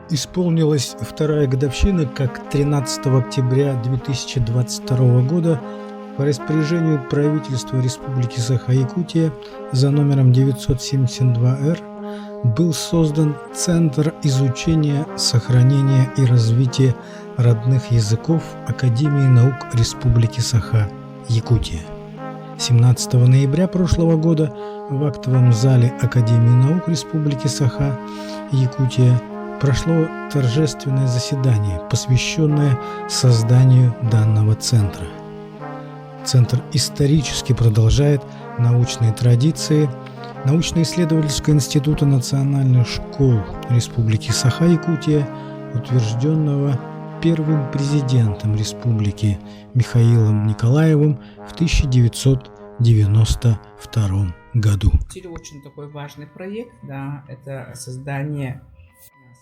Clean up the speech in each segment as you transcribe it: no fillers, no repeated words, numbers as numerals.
Исполнилась вторая годовщина, как 13 октября 2022 года по распоряжению правительства Республики Саха-Якутия за номером 972-Р был создан Центр изучения, сохранения и развития родных языков Академии наук Республики Саха-Якутия. 17 ноября прошлого года в актовом зале Академии наук Республики Саха-Якутия прошло торжественное заседание, посвященное созданию данного центра. Центр исторически продолжает научные традиции Научно-исследовательского института национальных школ Республики Саха-Якутия, утвержденного первым президентом республики Михаилом Николаевым в 1992 году. Очень такой важный проект, да, это создание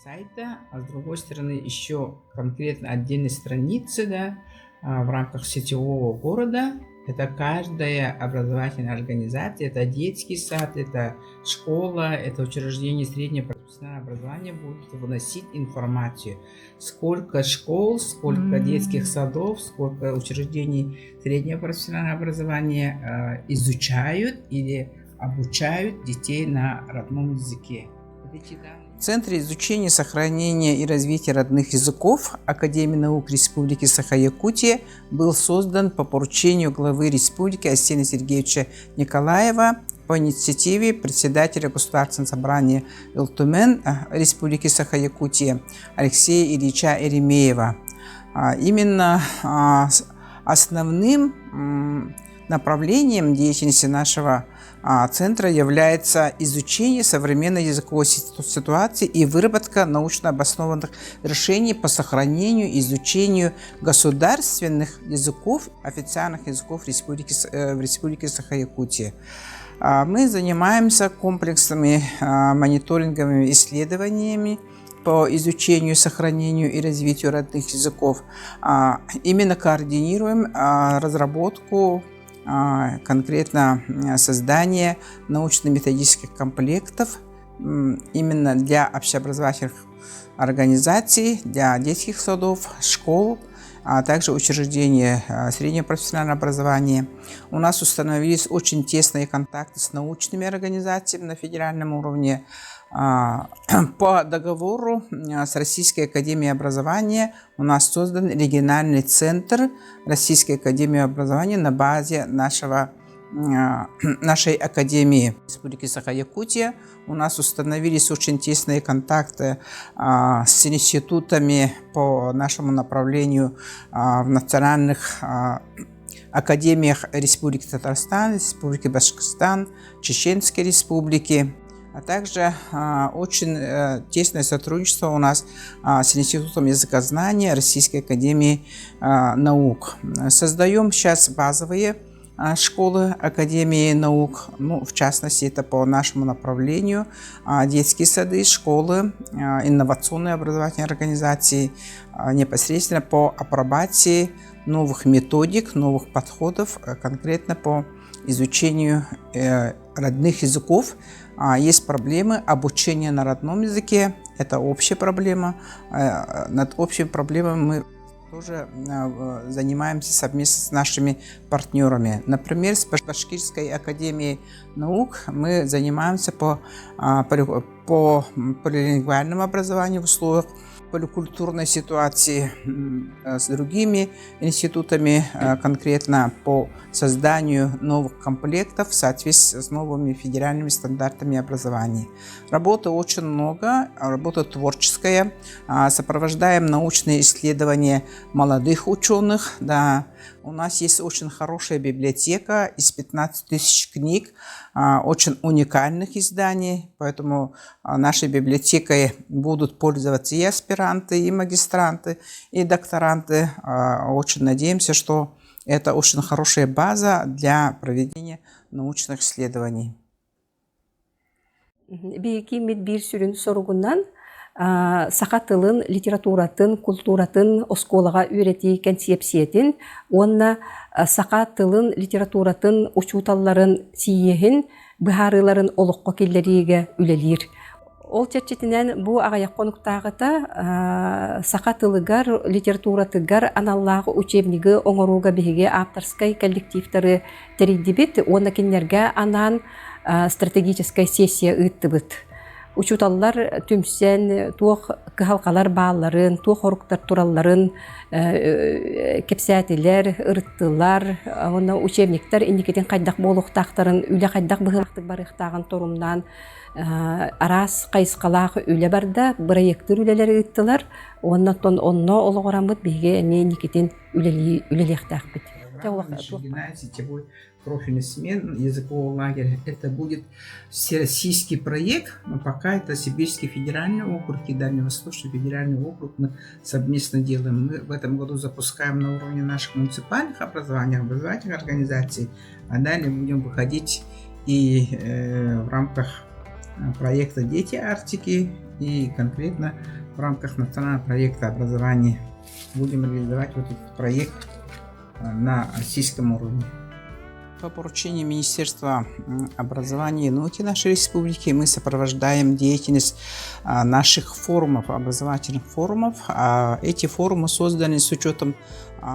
сайта, а с другой стороны еще конкретно отдельной страницы, да, в рамках сетевого города. Это каждая образовательная организация, это детский сад, это школа, это учреждение среднего профессионального образования будут выносить информацию. Сколько школ, сколько детских садов, сколько учреждений среднего профессионального образования изучают или обучают детей на родном языке. В Центре изучения, сохранения и развития родных языков Академии наук Республики Саха-Якутия был создан по поручению главы республики Арсения Сергеевича Николаева по инициативе председателя Государственного собрания ЛТУМЕН Республики Саха-Якутия Алексея Ильича Еремеева. Именно основным направлением деятельности нашего центра является изучение современной языковой ситуации и выработка научно обоснованных решений по сохранению и изучению государственных языков, официальных языков в Республике Саха-Якутия. Мы занимаемся комплексными мониторинговыми исследованиями по изучению, сохранению и развитию родных языков. Именно координируем разработку, конкретно создание научно-методических комплектов именно для общеобразовательных организаций, для детских садов, школ, а также учреждения среднего профессионального образования. У нас установились очень тесные контакты с научными организациями на федеральном уровне. По договору с Российской академией образования у нас создан региональный центр Российской академии образования на базе нашей академии Республики Саха-Якутия. У нас установились очень тесные контакты с институтами по нашему направлению в национальных академиях Республики Татарстан, Республики Башкортостан, Чеченской Республики. А также очень тесное сотрудничество у нас с Институтом языкознания Российской академии наук. Создаем сейчас базовые школы Академии наук, в частности, это по нашему направлению детские сады, школы, инновационные образовательные организации, непосредственно по апробации новых методик, новых подходов, конкретно по изучению родных языков. Есть проблемы обучения на родном языке, это общая проблема. Над общей проблемой мы тоже занимаемся совместно с нашими партнерами. Например, с Башкирской академией наук мы занимаемся по полилингвальному образованию в условиях поликультурной ситуации, с другими институтами, конкретно по созданию новых комплектов в соответствии с новыми федеральными стандартами образования. Работы очень много, работа творческая, сопровождаем научные исследования молодых ученых. Да. У нас есть очень хорошая библиотека из 15 тысяч книг, очень уникальных изданий, поэтому нашей библиотекой будут пользоваться и аспиранты, и магистранты, и докторанты. Очень надеемся, что это очень хорошая база для проведения научных исследований. Саха тылын, литературатын, культуратын осколага үйрети концепциятин, онна саха тылын, литературатын учуталларын сиехин, бихарыларын олыққа келлериге үлелир. Ол чечетинен бу агаяк конуктагыта саха тылыгар, литература тыгар аналлағы учебниги оңоруга биһиге авторской коллективтары теридибит, онна киннерге анан стратегическая сессия ыттыбыт. Учуталлар түмсен туох кыхалкалар бааларын, туох оруктар туралларын кепсәтилер, ырыттылар, онна учебниктер индикетин кайдак болуктактарын, үле кайдак быхылактык барыктаган торумнан арас кайыскалах үле барда проекттер үлелери ыттылар, оннан онно ологорамыт биге индикетин үлелехтакбит. Сетевой профильный смен языкового лагеря. Это будет всероссийский проект, но пока это Сибирский федеральный округ и Дальневосточный федеральный округ мы совместно делаем. Мы в этом году запускаем на уровне наших муниципальных образовательных организаций, а далее будем выходить и в рамках проекта «Дети Арктики» и конкретно в рамках национального проекта образования будем реализовать вот этот проект на российском уровне. По поручению Министерства образования и науки нашей республики мы сопровождаем деятельность наших форумов, образовательных форумов. Эти форумы созданы с учетом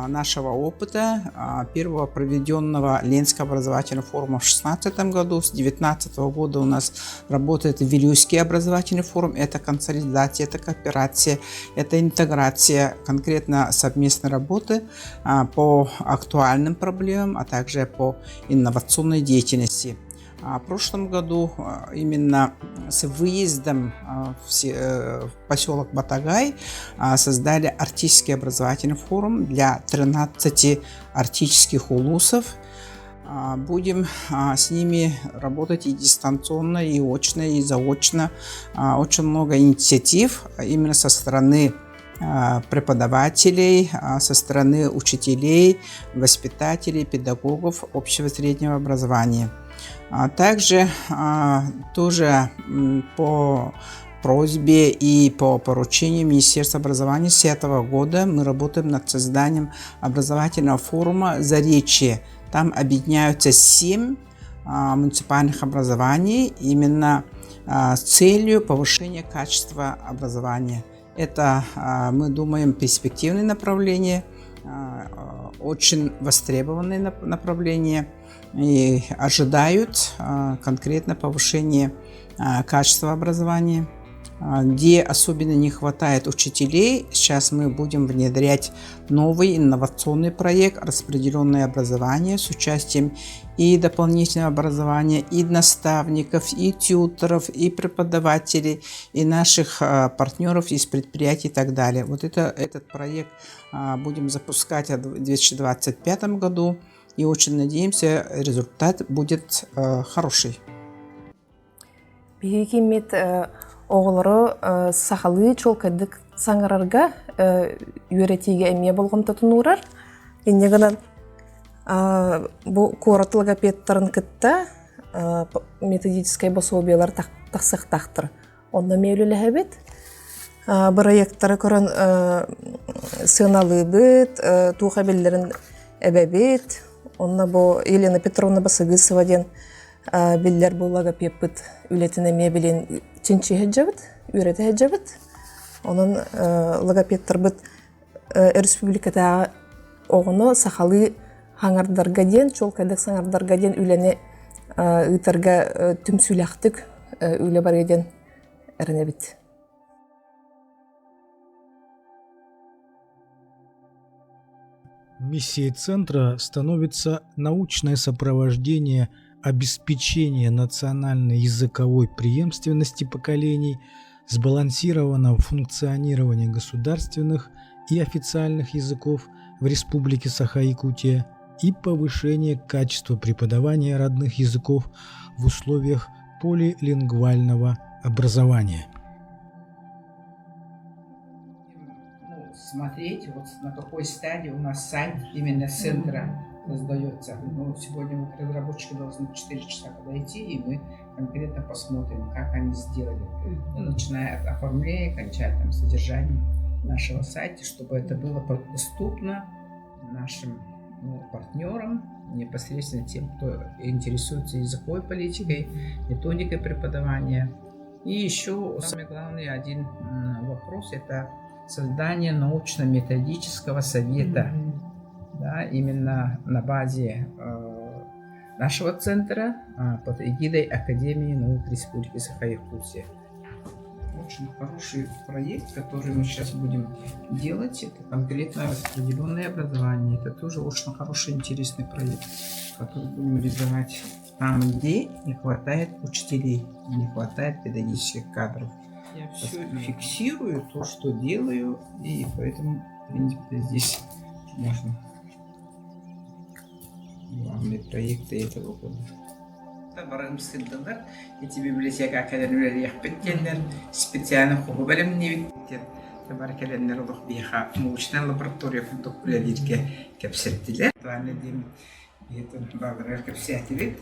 нашего опыта, первого проведенного Ленинского образовательного форума в 2016 году. С 2019 года у нас работает Вилюйский образовательный форум. Это консолидация, это кооперация, это интеграция конкретно совместной работы по актуальным проблемам, а также по инновационной деятельности. В прошлом году именно с выездом в поселок Батагай создали Арктический образовательный форум для 13 арктических улусов. Будем с ними работать и дистанционно, и очно, и заочно. Очень много инициатив именно со стороны преподавателей, со стороны учителей, воспитателей, педагогов общего среднего образования. Также тоже по просьбе и по поручению Министерства образования с этого года мы работаем над созданием образовательного форума «Заречье». Там объединяются 7 муниципальных образований именно с целью повышения качества образования. Это, мы думаем, перспективное направление, очень востребованное направление и ожидают конкретно повышения качества образования. Где особенно не хватает учителей, сейчас мы будем внедрять новый инновационный проект «Распределенное образование» с участием и дополнительного образования, и наставников, и тьюторов, и преподавателей, и наших партнеров из предприятий и так далее. Вот этот проект будем запускать в 2025 году, и очень надеемся, результат будет хороший. Оғылары сақалы чолкадық саңырарға үйретеге әмия болғым тұтынурар. Енегінен бұл қоратыл логопедтарын кітті методическай пособиялар тақсықтақтыр. Онда мейлілі әбет. Проекттары көрін сыналы бет, туға белдерін әбәбет. Онда бұл Елена Петровна Басыгысова ден белдер бұл логопед үлетіне ме білен чинчи хеджабыт, үйреті хеджабыт. Onun logopedтар бит республикада оғыны сақалы хаңардарга ден, чолкадық саңардарга ден үйлене ұйтарға түмсүләқтік үйле бар еден әріне бит. Миссией центра становится научное сопровождение обеспечение национальной языковой преемственности поколений, сбалансированного функционирования государственных и официальных языков в Республике Саха-Якутия и повышение качества преподавания родных языков в условиях полилингвального образования. Смотреть, вот на какой стадии у нас сайт именно центра создается. Сегодня вот разработчики должны в 4 часа подойти, и мы конкретно посмотрим, как они сделали. Начиная от оформления, кончая там содержанием нашего сайта, чтобы это было доступно нашим партнерам, непосредственно тем, кто интересуется языковой политикой, методикой преподавания, И еще самый главный один вопрос – это создание научно-методического совета. Да, именно на базе нашего центра под эгидой Академии наук Республики Саха-Якутия. Очень хороший проект, который мы сейчас будем делать. Это конкретно распределенное образование. Это тоже очень хороший, интересный проект, который будем реализовать там, где не хватает учителей, не хватает педагогических кадров. Я все фиксирую, то, что делаю, и поэтому, в принципе, здесь можно главные проекты этого года. Барымыз кылдылар, эти библиотека академиялар яхпеткендер, специально хубу белемни биттер. Табаркаленнер улух биха научная лаборатория курдук билерге кепсеттилер. Туаны дем, это багырар кепсеттилер.